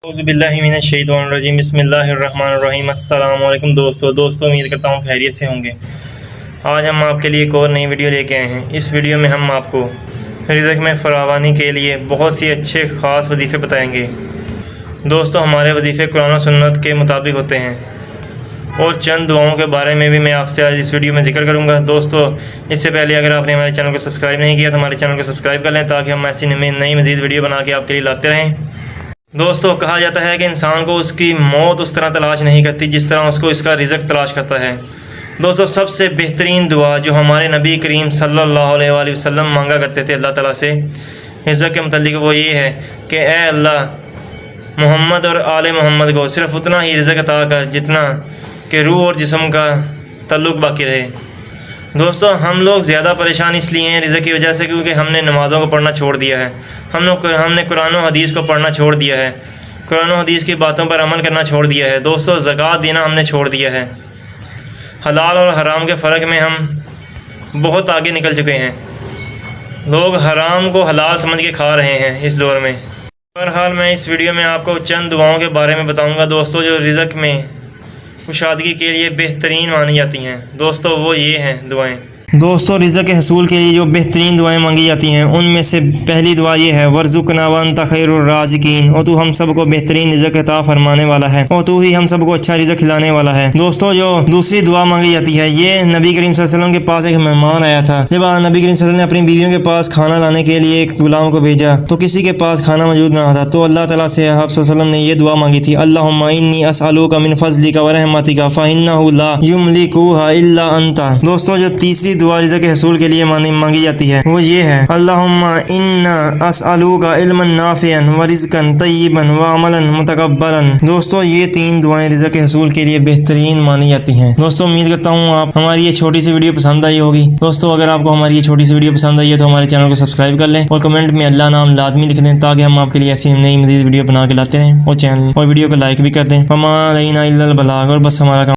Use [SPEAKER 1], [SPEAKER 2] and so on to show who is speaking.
[SPEAKER 1] اعوذ باللہ من الشیطان الرجیم بسم اللہ الرحمن الرحیم۔ السلام علیکم دوستو امید کرتا ہوں خیریت سے ہوں گے۔ آج ہم آپ کے لیے ایک اور نئی ویڈیو لے کے آئے ہیں۔ اس ویڈیو میں ہم آپ کو رزق میں فراوانی کے لیے بہت سی اچھے خاص وظیفے بتائیں گے۔ دوستو ہمارے وظیفے قرآن و سنت کے مطابق ہوتے ہیں اور چند دعاؤں کے بارے میں بھی میں آپ سے آج اس ویڈیو میں ذکر کروں گا۔ دوستو اس سے پہلے اگر آپ نے ہمارے چینل کو سبسکرائب نہیں کیا تو ہمارے چینل کو سبسکرائب کر لیں تاکہ ہم ایسی نئی مزید ویڈیو بنا کے آپ کے لیے لاتے رہیں۔ دوستو کہا جاتا ہے کہ انسان کو اس کی موت اس طرح تلاش نہیں کرتی جس طرح اس کو اس کا رزق تلاش کرتا ہے۔ دوستو سب سے بہترین دعا جو ہمارے نبی کریم صلی اللہ علیہ وآلہ وسلم مانگا کرتے تھے اللہ تعالیٰ سے رزق کے متعلق، وہ یہ ہے کہ اے اللہ محمد اور آل محمد کو صرف اتنا ہی رزق عطا کر جتنا کہ روح اور جسم کا تعلق باقی رہے۔ دوستو ہم لوگ زیادہ پریشان اس لیے ہیں رزق کی وجہ سے کیونکہ ہم نے نمازوں کو پڑھنا چھوڑ دیا ہے، ہم نے قرآن و حدیث کو پڑھنا چھوڑ دیا ہے، قرآن و حدیث کی باتوں پر عمل کرنا چھوڑ دیا ہے۔ دوستو زکوٰۃ دینا ہم نے چھوڑ دیا ہے۔ حلال اور حرام کے فرق میں ہم بہت آگے نکل چکے ہیں۔ لوگ حرام کو حلال سمجھ کے کھا رہے ہیں اس دور میں۔ بہرحال میں اس ویڈیو میں آپ کو چند دعاؤں کے بارے میں بتاؤں گا دوستو جو رزق میں کشادگی کے لیے بہترین مانی جاتی ہیں۔ دوستو وہ یہ ہیں دعائیں۔ دوستو رزق کے حصول کے لیے جو بہترین دعائیں مانگی جاتی ہیں ان میں سے پہلی دعا یہ ہے ورزقنا وانت خیر الرازقین، اور تو ہم سب کو بہترین رزق عطا فرمانے والا ہے اور تو ہی ہم سب کو اچھا رزق کھلانے والا ہے۔ دوستو جو دوسری دعا مانگی جاتی ہے یہ نبی کریم صلی اللہ علیہ وسلم کے پاس ایک مہمان آیا تھا۔ جب نبی کریم صلی اللہ علیہ وسلم نے اپنی بیویوں کے پاس کھانا لانے کے لیے ایک غلام کو بھیجا تو کسی کے پاس کھانا موجود نہ تھا، تو اللہ تعالیٰ سے آپ صلی اللہ علیہ وسلم نے یہ دعا مانگی تھی اللہم انی اسألوک من فضلک ورحمتک فإنہ لا یملکوہا الا انت۔ دوستو جو تیسری دعا رزق کے حصول کے لیے مانگی جاتی ہے وہ یہ ہے اللہم انا اسألوک علما نافعا ورزقا طیبا وعملا متقبلا۔ دوستو یہ تین دعائیں رزق کے حصول کے لیے بہترین مانی جاتی ہیں۔ دوستو امید کرتا ہوں آپ ہماری یہ چھوٹی سی ویڈیو پسند آئی ہوگی۔ دوستو اگر آپ کو ہماری یہ چھوٹی سی ویڈیو پسند آئی ہے تو ہمارے چینل کو سبسکرائب کر لیں اور کمنٹ میں اللہ نام لازمی لکھ دیں تاکہ ہم آپ کے لیے ایسی نئی مزید ویڈیو بنا کے لاتے رہیں، اور چینل اور ویڈیو کو لائک بھی کر دیں۔ وما علینا الا البلاغ، اور بس ہمارا کام